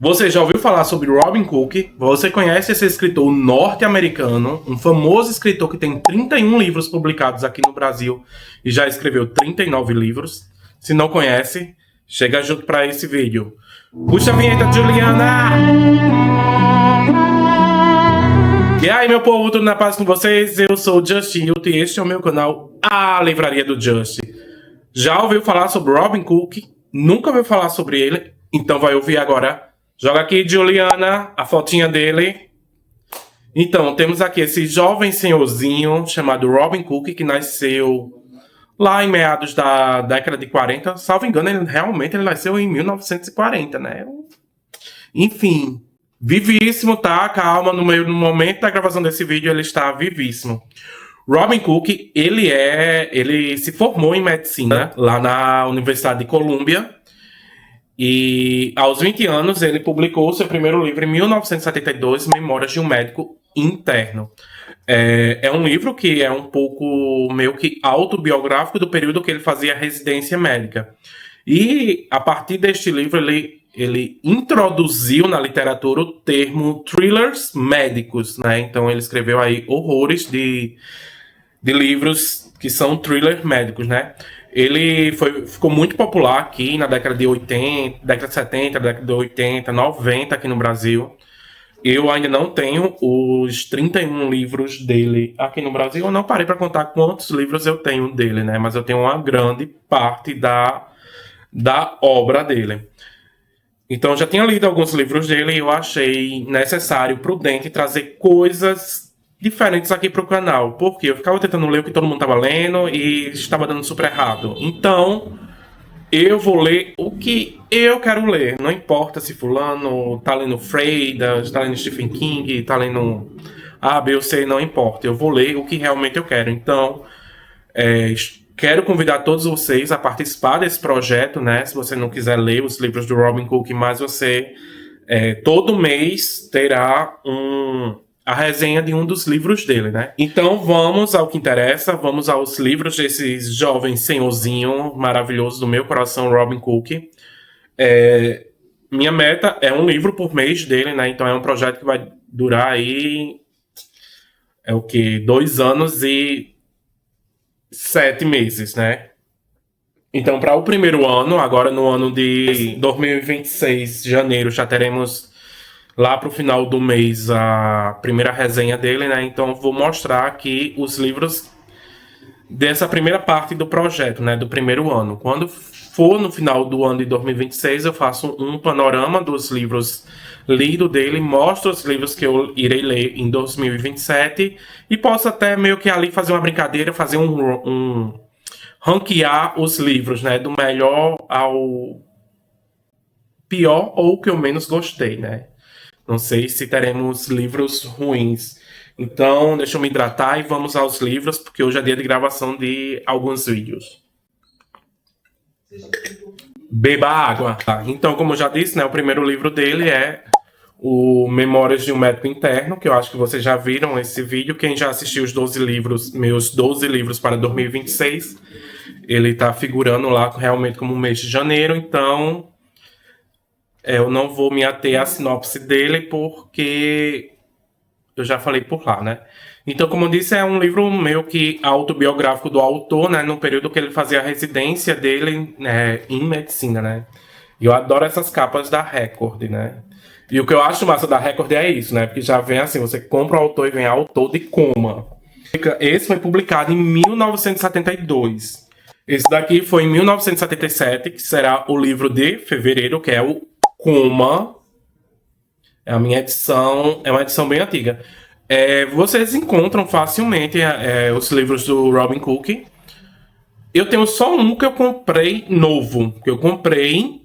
Você já ouviu falar sobre Robin Cook? Você conhece esse escritor norte-americano, um famoso escritor que tem 31 livros publicados aqui no Brasil e já escreveu 39 livros? Se não conhece, chega junto para esse vídeo. Puxa a vinheta, Juliana! E aí, meu povo, tudo na paz com vocês? Eu sou o Justin Hilton e este é o meu canal, A Livraria do Justin. Já ouviu falar sobre Robin Cook? Nunca ouviu falar sobre ele? Então vai ouvir agora. Joga aqui, Juliana, a fotinha dele. Então, temos aqui esse jovem senhorzinho chamado Robin Cook, que nasceu lá em meados da década de 40. Salvo engano, ele nasceu em 1940, né? Enfim, vivíssimo, tá? Calma, no momento da gravação desse vídeo, ele está vivíssimo. Robin Cook, ele se formou em medicina lá na Universidade de Columbia. E aos 20 anos ele publicou seu primeiro livro em 1972, Memórias de um Médico Interno. É um livro que é um pouco meio que autobiográfico do período que ele fazia residência médica. E a partir deste livro ele introduziu na literatura o termo thrillers médicos, né? Então ele escreveu aí horrores de livros que são thrillers médicos, né? Ele ficou muito popular aqui na década de 80, década de 70, década de 80, 90 aqui no Brasil. Eu ainda não tenho os 31 livros dele aqui no Brasil. Eu não parei para contar quantos livros eu tenho dele, né? Mas eu tenho uma grande parte da obra dele. Então, eu já tinha lido alguns livros dele e eu achei necessário, prudente, trazer coisas diferentes aqui para o canal, porque eu ficava tentando ler o que todo mundo estava lendo e estava dando super errado. Então, eu vou ler o que eu quero ler. Não importa se fulano tá lendo Freitas, tá lendo Stephen King, tá lendo A, B ou C, não importa. Eu vou ler o que realmente eu quero. Então, quero convidar todos vocês a participar desse projeto, né? Se você não quiser ler os livros do Robin Cook, mas você todo mês terá a resenha de um dos livros dele, né? Então vamos ao que interessa, vamos aos livros desse jovem senhorzinho maravilhoso do meu coração, Robin Cook. Minha meta é um livro por mês dele, né? Então é um projeto que vai durar aí 2 anos e 7 meses, né? Então, para o primeiro ano, agora no ano de 2026, janeiro, já teremos lá para o final do mês a primeira resenha dele, né? Então, vou mostrar aqui os livros dessa primeira parte do projeto, né? Do primeiro ano. Quando for no final do ano de 2026, eu faço um panorama dos livros lidos dele, mostro os livros que eu irei ler em 2027 e posso até meio que ali fazer uma brincadeira, fazer ranquear os livros, né? Do melhor ao pior ou que eu menos gostei, né? Não sei se teremos livros ruins. Então, deixa eu me hidratar e vamos aos livros, porque hoje é dia de gravação de alguns vídeos. Beba água. Tá. Então, como eu já disse, né, o primeiro livro dele é o Memórias de um Médico Interno, que eu acho que vocês já viram esse vídeo. Quem já assistiu os 12 livros, meus 12 livros para 2026, ele está figurando lá realmente como o mês de janeiro, então eu não vou me ater à sinopse dele, porque eu já falei por lá, né? Então, como eu disse, é um livro meio que autobiográfico do autor, né? No período que ele fazia a residência dele, né, em medicina, né? E eu adoro essas capas da Record, né? E o que eu acho massa da Record é isso, né? Porque já vem assim, você compra o autor e vem autor de coma. Esse foi publicado em 1972. Esse daqui foi em 1977, que será o livro de fevereiro, que é o Coma. É a minha edição, é uma edição bem antiga. Vocês encontram facilmente os livros do Robin Cook. Eu tenho só um que eu comprei novo, que eu comprei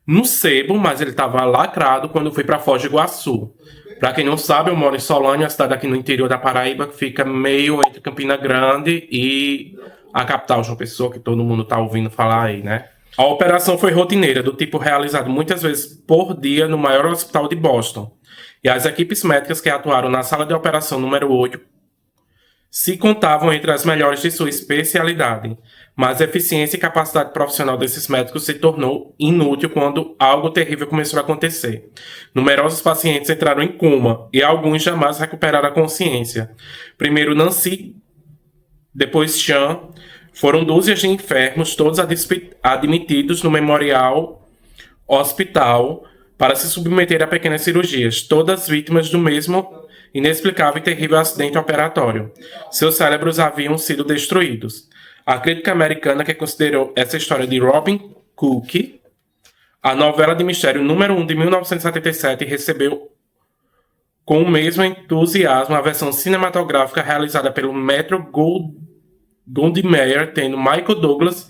no sebo, mas ele estava lacrado quando eu fui para Foz do Iguaçu. Para quem não sabe, eu moro em Solânia, uma cidade aqui no interior da Paraíba, que fica meio entre Campina Grande e a capital, João Pessoa, que todo mundo está ouvindo falar aí, né? A operação foi rotineira, do tipo realizado muitas vezes por dia no maior hospital de Boston. E as equipes médicas que atuaram na sala de operação número 8 se contavam entre as melhores de sua especialidade. mas a eficiência e capacidade profissional desses médicos se tornou inútil quando algo terrível começou a acontecer. Numerosos pacientes entraram em coma e alguns jamais recuperaram a consciência. Primeiro Nancy, depois Sean, foram dúzias de enfermos, todos admitidos no Memorial Hospital para se submeter a pequenas cirurgias, todas vítimas do mesmo inexplicável e terrível acidente operatório. Seus cérebros haviam sido destruídos. A crítica americana, que considerou essa história de Robin Cook a novela de mistério número 1 de 1977, recebeu com o mesmo entusiasmo a versão cinematográfica realizada pelo Metro-Goldwyn Mayer, tendo Michael Douglas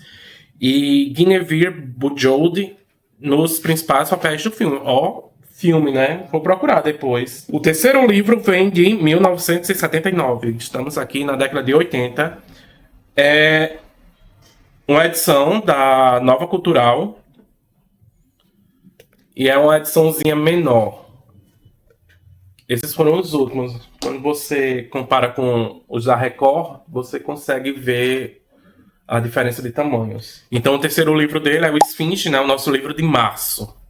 e Guinevere Bujold nos principais papéis do filme. Filme, né? Vou procurar depois. O terceiro livro vem de 1979. Estamos aqui na década de 80. É uma edição da Nova Cultural. E é uma ediçãozinha menor. Esses foram os últimos. Quando você compara com os da Record, você consegue ver a diferença de tamanhos. Então o terceiro livro dele é o Esfinge, né? O nosso livro de março.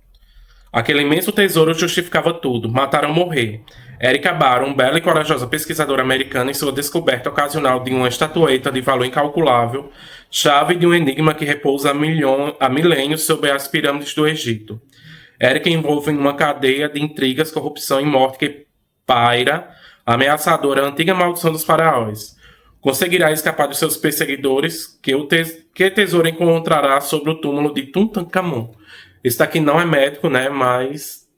Aquele imenso tesouro justificava tudo. Matar ou morrer. Erika Baron, bela e corajosa pesquisadora americana, em sua descoberta ocasional de uma estatueta de valor incalculável, chave de um enigma que repousa há milênios sobre as pirâmides do Egito. Erika envolve em uma cadeia de intrigas, corrupção e morte que paira, ameaçadora a antiga maldição dos faraós. Conseguirá escapar dos seus perseguidores, que tesouro encontrará sobre o túmulo de Tutankhamon. Esse daqui não é médico, né? Mas,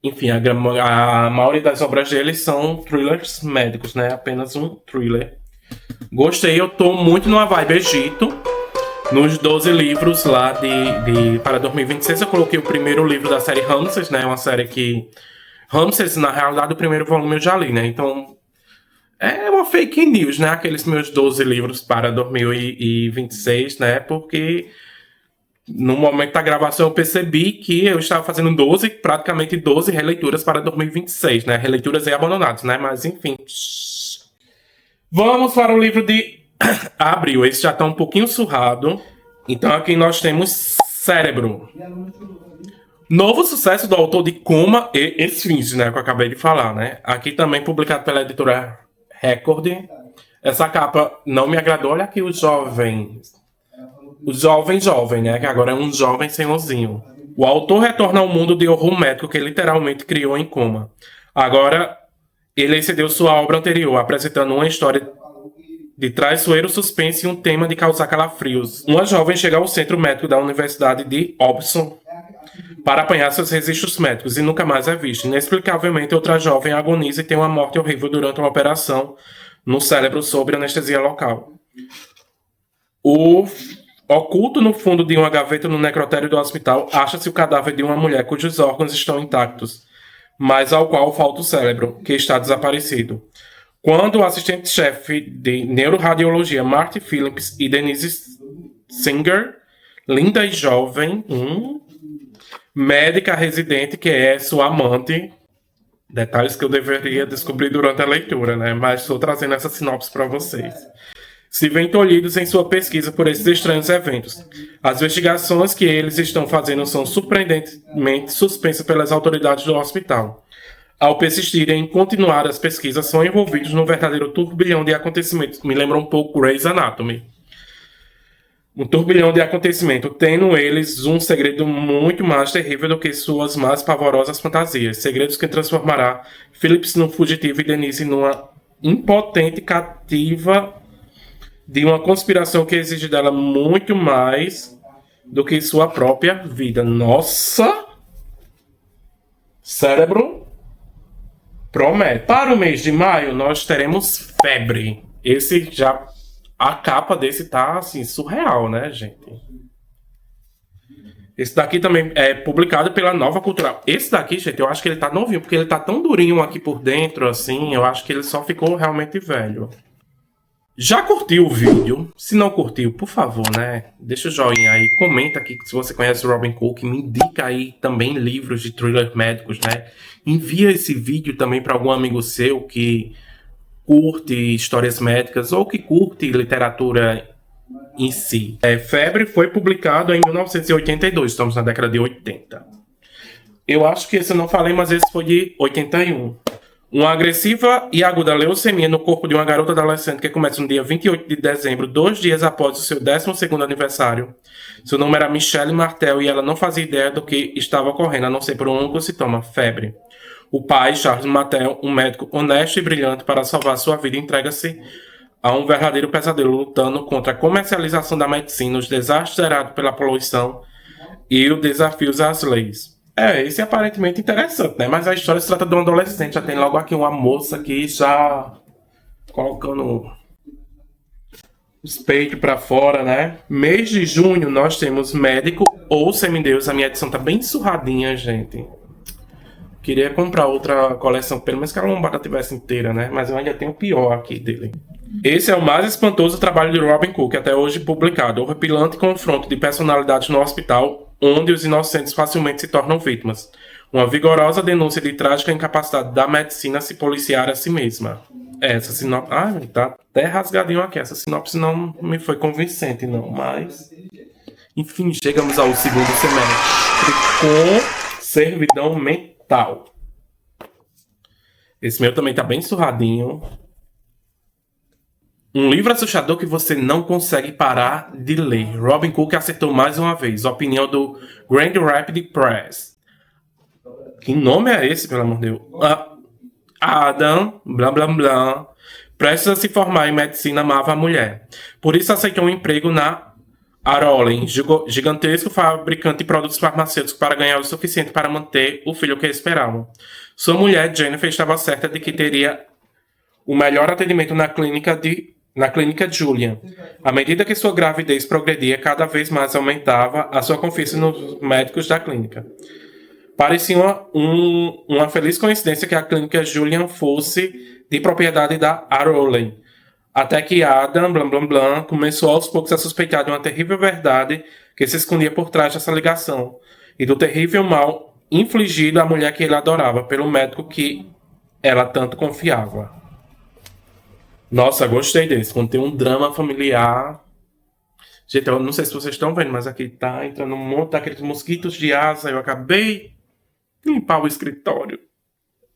enfim, a maioria das obras dele são thrillers médicos, né? Apenas um thriller. Gostei, eu tô muito numa vibe Egito. Nos 12 livros lá para 2026, eu coloquei o primeiro livro da série Ramses, né? Uma série que... Ramses, na realidade, o primeiro volume eu já li, né? Então, é uma fake news, né? Aqueles meus 12 livros para 2026, né? Porque... no momento da gravação eu percebi que eu estava fazendo praticamente 12 releituras para 2026, né? Releituras e abandonados, né? Mas enfim. Vamos para o livro de abril. Esse já está um pouquinho surrado. Então aqui nós temos Cérebro. Novo sucesso do autor de Coma e Esfinge, né? Que eu acabei de falar, né? Aqui também publicado pela editora Record. Essa capa não me agradou. Olha aqui o jovem, né? Que agora é um jovem senhorzinho. O autor retorna ao mundo de horror médico que literalmente criou em Coma. Agora, ele excedeu sua obra anterior, apresentando uma história de traiçoeiro suspense e um tema de causar calafrios. Uma jovem chega ao centro médico da Universidade de Hobson para apanhar seus registros médicos e nunca mais é vista. Inexplicavelmente, outra jovem agoniza e tem uma morte horrível durante uma operação no cérebro sob anestesia local. Oculto no fundo de uma gaveta no necrotério do hospital, acha-se o cadáver de uma mulher cujos órgãos estão intactos, mas ao qual falta o cérebro, que está desaparecido. Quando o assistente-chefe de neuroradiologia Marty Phillips e Denise Singer, linda e jovem, médica residente que é sua amante, detalhes que eu deveria descobrir durante a leitura, né? Mas estou trazendo essa sinopse para vocês. Se veem tolhidos em sua pesquisa por esses estranhos eventos. As investigações que eles estão fazendo são surpreendentemente suspensas pelas autoridades do hospital. Ao persistirem em continuar as pesquisas, são envolvidos num verdadeiro turbilhão de acontecimentos. Me lembra um pouco Grey's Anatomy. Um turbilhão de acontecimentos, tendo eles um segredo muito mais terrível do que suas mais pavorosas fantasias. Segredos que transformará Phillips num fugitivo e Denise numa impotente cativa de uma conspiração que exige dela muito mais do que sua própria vida. Nossa! Cérebro promete. Para o mês de maio, nós teremos Febre. Esse já... A capa desse tá, assim, surreal, né, gente? Esse daqui também é publicado pela Nova Cultural. Esse daqui, gente, eu acho que ele tá novinho, porque ele tá tão durinho aqui por dentro, assim, eu acho que ele só ficou realmente velho. Já curtiu o vídeo? Se não curtiu, por favor, né? Deixa o joinha aí, comenta aqui se você conhece o Robin Cook, me indica aí também livros de thrillers médicos, né? Envia esse vídeo também para algum amigo seu que curte histórias médicas ou que curte literatura em si. Febre foi publicado em 1982, estamos na década de 80. Eu acho que esse eu não falei, mas esse foi de 81. Uma agressiva e aguda leucemia no corpo de uma garota adolescente que começa no dia 28 de dezembro, 2 dias após o seu 12º aniversário. Seu nome era Michelle Martel e ela não fazia ideia do que estava ocorrendo, a não ser por um único sintoma, febre. O pai, Charles Martel, um médico honesto e brilhante para salvar sua vida, entrega-se a um verdadeiro pesadelo, lutando contra a comercialização da medicina, os desastres gerados pela poluição e os desafios às leis. Esse é aparentemente interessante, né? Mas a história se trata de um adolescente. Já tem logo aqui uma moça aqui já colocando os peitos pra fora, né? Mês de junho nós temos Médico ou Semideus. A minha edição tá bem surradinha, gente. Queria comprar outra coleção, pelo menos que a lombada tivesse inteira, né? Mas eu ainda tenho o pior aqui dele. Esse é o mais espantoso trabalho de Robin Cook até hoje publicado. O horripilante confronto de personalidades no hospital, onde os inocentes facilmente se tornam vítimas. Uma vigorosa denúncia de trágica incapacidade da medicina a se policiar a si mesma. Essa sinopse... tá até rasgadinho aqui. Essa sinopse não me foi convincente, não. Mas... enfim, chegamos ao segundo semestre com servidão mental. Esse meu também tá bem surradinho. Um livro assustador que você não consegue parar de ler. Robin Cook acertou mais uma vez. Opinião do Grand Rapids Press. Que nome é esse, pelo amor de Deus? Adam, blá blá blá, prestes a se formar em medicina, amava a mulher. Por isso aceitou um emprego na Arolem, gigantesco fabricante de produtos farmacêuticos, para ganhar o suficiente para manter o filho que esperavam. Sua mulher, Jennifer, estava certa de que teria o melhor atendimento na clínica Julian. À medida que sua gravidez progredia, cada vez mais aumentava a sua confiança nos médicos da clínica. Parecia uma feliz coincidência que a clínica Julian fosse de propriedade da Arolem. Até que Adam, blá blá blá, começou aos poucos a suspeitar de uma terrível verdade que se escondia por trás dessa ligação, e do terrível mal infligido à mulher que ele adorava, pelo médico que ela tanto confiava. Nossa, gostei desse. Quando tem um drama familiar. Gente, eu não sei se vocês estão vendo, mas aqui tá entrando um monte daqueles mosquitos de asa. Eu acabei de limpar o escritório.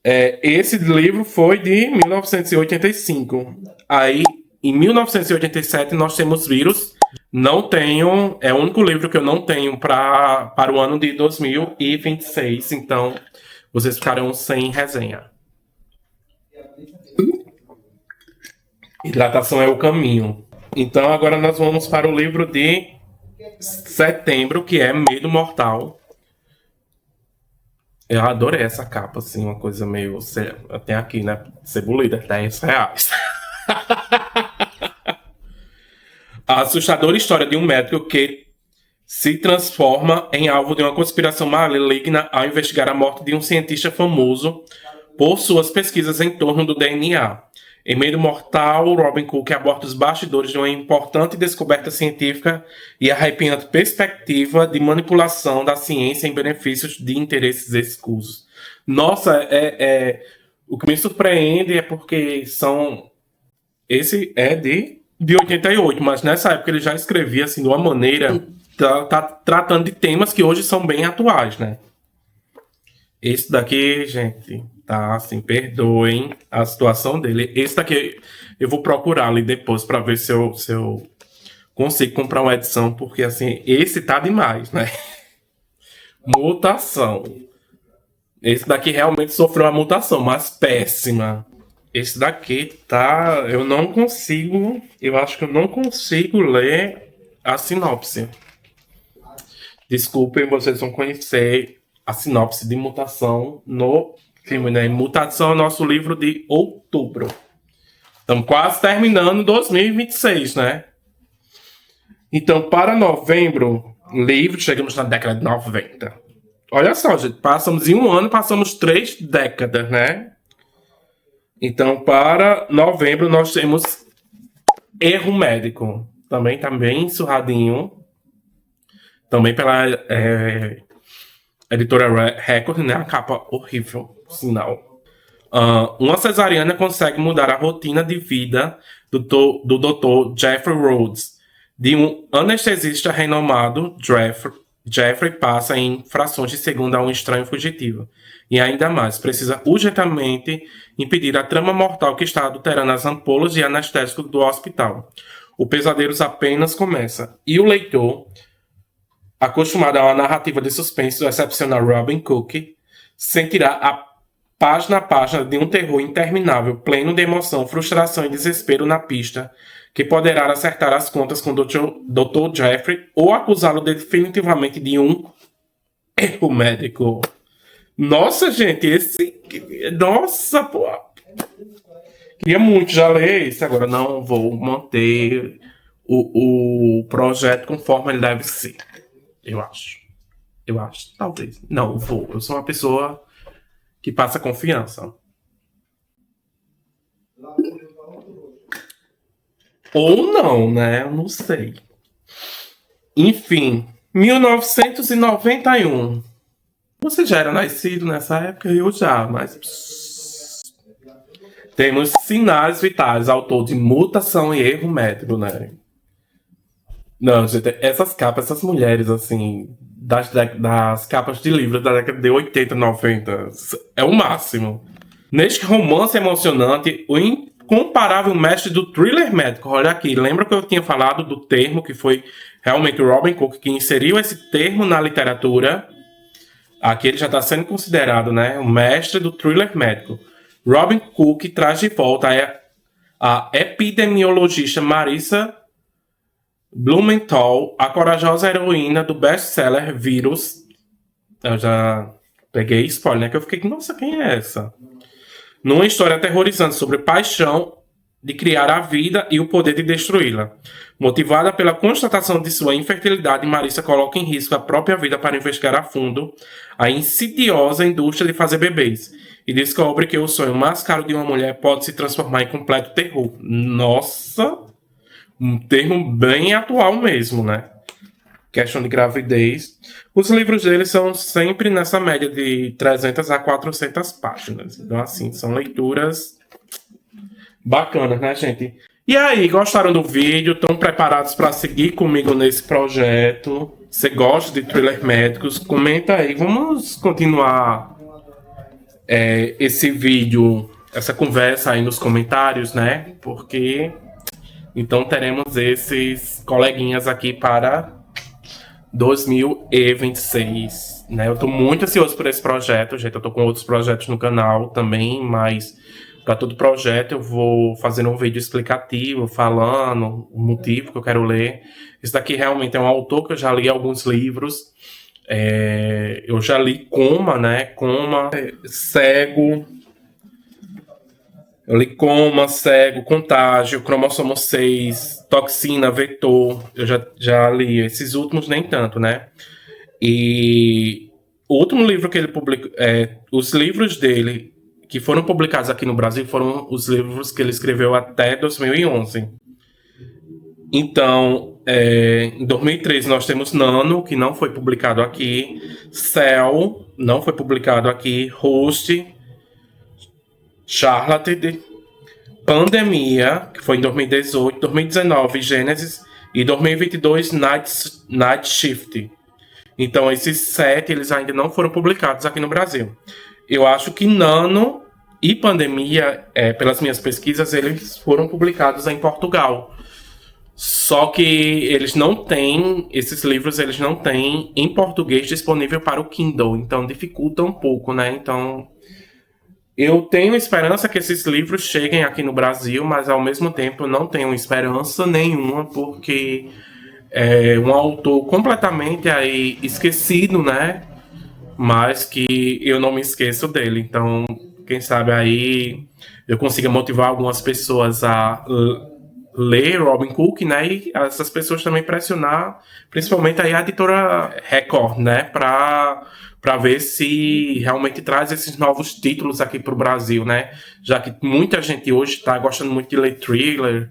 Esse livro foi de 1985. Aí, em 1987, nós temos Vírus. Não tenho... é o único livro que eu não tenho para o ano de 2026. Então, vocês ficarão sem resenha. Hidratação é o caminho. Então, agora nós vamos para o livro de setembro, que é Medo Mortal. Eu adorei essa capa, assim, uma coisa meio... tem aqui, né? Cebulida, R$10. A assustadora história de um médico que se transforma em alvo de uma conspiração maligna ao investigar a morte de um cientista famoso por suas pesquisas em torno do DNA. Em Medo Mortal, Robin Cook aborda os bastidores de uma importante descoberta científica e arrepiante perspectiva de manipulação da ciência em benefícios de interesses escusos. Nossa, o que me surpreende é porque esse é de 88, mas nessa época ele já escrevia assim, de uma maneira... tá tratando de temas que hoje são bem atuais, né? Esse daqui, gente... tá, assim, perdoem a situação dele. Esse daqui eu vou procurar ali depois para ver se eu consigo comprar uma edição, porque, assim, esse tá demais, né? Mutação. Esse daqui realmente sofreu uma mutação, mas péssima. Esse daqui tá... eu acho que eu não consigo ler a sinopse. Desculpem, vocês vão conhecer a sinopse de Mutação no filme, né? Mutação é o nosso livro de outubro. Estamos quase terminando 2026, né? Então, para novembro, livro, chegamos na década de 90. Olha só, gente, passamos em um ano, passamos 3 décadas, né? Então, para novembro, nós temos Erro Médico. Também tá bem surradinho. Também pela editora Record, né? A capa horrível, sinal. Uma cesariana consegue mudar a rotina de vida do Dr. Jeffrey Rhodes, de um anestesista renomado, Jeffrey passa em frações de segundo a um estranho fugitivo. E ainda mais, precisa urgentemente impedir a trama mortal que está adulterando as ampolas de anestésico do hospital. O pesadelo apenas começa. E o leitor, acostumado a uma narrativa de suspense do excepcional Robin Cook, sentirá a página de um terror interminável, pleno de emoção, frustração e desespero na pista, que poderá acertar as contas com o Dr. Jeffrey ou acusá-lo definitivamente de um erro médico. Nossa, gente, Nossa, pô! Queria muito já ler esse, agora não vou manter o projeto conforme ele deve ser. Eu acho. Talvez. Não, vou. Eu sou uma pessoa que passa confiança. Ou não, né? Eu não sei. Enfim, 1991. Você já era nascido nessa época? Eu já, mas... Temos Sinais Vitais, autor de Mutação e Erro Médico, né? Não, gente, essas capas, essas mulheres, assim, das capas de livros da década de 80, 90, é o máximo. Neste romance emocionante, o incomparável mestre do thriller médico, olha aqui, lembra que eu tinha falado do termo que foi realmente o Robin Cook que inseriu esse termo na literatura? Aqui ele já está sendo considerado, né, o mestre do thriller médico. Robin Cook traz de volta a epidemiologista Marissa Blumenthal, a corajosa heroína do best-seller Vírus. Eu já peguei spoiler, né? Que eu fiquei, nossa, quem é essa? Numa história aterrorizante sobre paixão de criar a vida e o poder de destruí-la. Motivada pela constatação de sua infertilidade, Marissa coloca em risco a própria vida para investigar a fundo a insidiosa indústria de fazer bebês e descobre que o sonho mais caro de uma mulher pode se transformar em completo terror. Nossa! Um termo bem atual mesmo, né? Questão de gravidez. Os livros dele são sempre nessa média de 300 a 400 páginas. Então, assim, são leituras bacanas, né, gente? E aí, gostaram do vídeo? Estão preparados para seguir comigo nesse projeto? Você gosta de thriller médicos? Comenta aí. Vamos continuar esse vídeo, essa conversa aí nos comentários, né? Porque então teremos esses coleguinhas aqui para 2026, né? Eu tô muito ansioso por esse projeto, gente. Eu tô com outros projetos no canal também, mas para todo projeto eu vou fazendo um vídeo explicativo, falando o motivo que eu quero ler. Esse daqui realmente é um autor que eu já li alguns livros. Eu já li Coma, né? Coma, Cego. Eu li Coma, Cego, Contágio, Cromossomo 6, Toxina, Vetor. Eu já li. Esses últimos nem tanto, né? E o último livro que ele publicou... os livros dele que foram publicados aqui no Brasil foram os livros que ele escreveu até 2011. Então, em 2013 nós temos Nano, que não foi publicado aqui. Cell, não foi publicado aqui. Host... Charlotte, Pandemia, que foi em 2018, 2019, Gênesis, e 2022, Night Shift. Então, esses 7, eles ainda não foram publicados aqui no Brasil. Eu acho que Nano e Pandemia, pelas minhas pesquisas, eles foram publicados em Portugal. Só que eles não têm, esses livros, eles não têm em português disponível para o Kindle. Então, dificulta um pouco, né? Então... eu tenho esperança que esses livros cheguem aqui no Brasil, mas ao mesmo tempo eu não tenho esperança nenhuma, porque é um autor completamente aí esquecido, né? Mas que eu não me esqueço dele. Então, quem sabe aí eu consiga motivar algumas pessoas a ler Robin Cook, né? E essas pessoas também pressionar, principalmente aí a editora Record, né? Para ver se realmente traz esses novos títulos aqui para o Brasil, né? Já que muita gente hoje está gostando muito de ler thriller.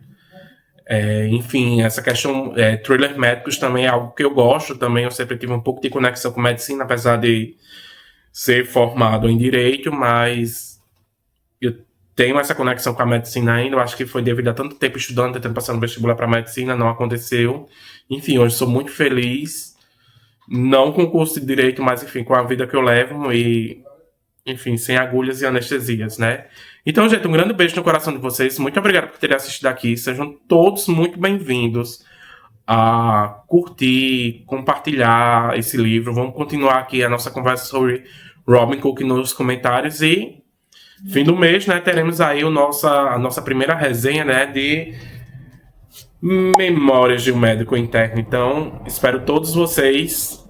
Enfim, essa questão thriller médicos também é algo que eu gosto também. Eu sempre tive um pouco de conexão com medicina, apesar de ser formado em direito, mas eu tenho essa conexão com a medicina ainda. Eu acho que foi devido a tanto tempo estudando, tentando passar no vestibular para medicina, não aconteceu. Enfim, hoje sou muito feliz. Não com o curso de direito, mas enfim, com a vida que eu levo e, enfim, sem agulhas e anestesias, né? Então, gente, um grande beijo no coração de vocês. Muito obrigado por terem assistido aqui. Sejam todos muito bem-vindos a curtir, compartilhar esse livro. Vamos continuar aqui a nossa conversa sobre Robin Cook nos comentários e fim do mês, né, teremos aí a nossa primeira resenha, né, de Memórias de um Médico Interno. Então, espero todos vocês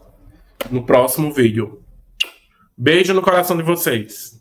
no próximo vídeo. Beijo no coração de vocês.